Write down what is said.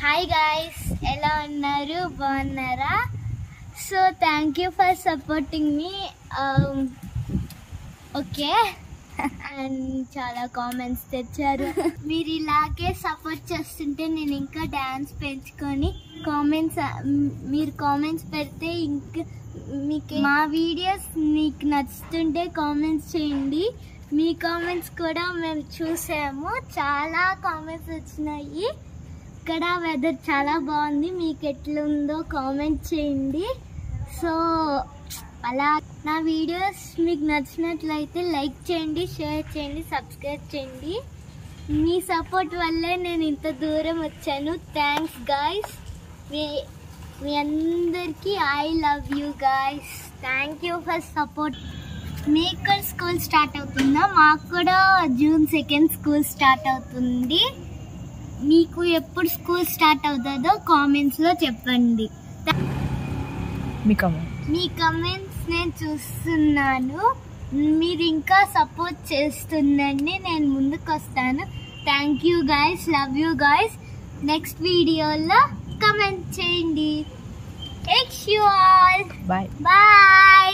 Hi guys, ఎలా ఉన్నారు? బాగున్నారా? So thank you for supporting me. Okay, and చాలా కామెంట్స్ తెచ్చారు. మీరు ఇలాగే సపోర్ట్ చేస్తుంటే నేను ఇంకా డ్యాన్స్ పెంచుకొని మీరు కామెంట్స్ పెడితే ఇంకా మీకు మా వీడియోస్ మీకు నచ్చుతుంటే కామెంట్స్ చేయండి. మీ కామెంట్స్ కూడా మేము చూసాము, చాలా కామెంట్స్ వచ్చినాయి. ఇక్కడ వెదర్ చాలా బాగుంది, మీకు ఎట్లుందో కామెంట్ చేయండి. సో అలా నా వీడియోస్ మీకు నచ్చినట్లయితే లైక్ చేయండి, షేర్ చేయండి, సబ్స్క్రైబ్ చేయండి. మీ సపోర్ట్ వల్లే నేను ఇంత దూరం వచ్చాను. థ్యాంక్స్ గాయ్స్, మీ అందరికీ I love you guys. Thank you for support. మీకు కూడా స్కూల్ స్టార్ట్ అవుతుందా? మాకు కూడా June 2 స్కూల్ స్టార్ట్ అవుతుంది. మీకు ఎప్పుడు స్కూల్ స్టార్ట్ అవుతుందో కామెంట్స్లో చెప్పండి. మీ కమెంట్స్ నేను చూస్తున్నాను. మీరు ఇంకా సపోర్ట్ చేస్తుందండి, నేను ముందుకు వస్తాను. Thank you guys, love you guys. Next వీడియోలో కమెంట్ చేయండి. Takes you all. బాయ్.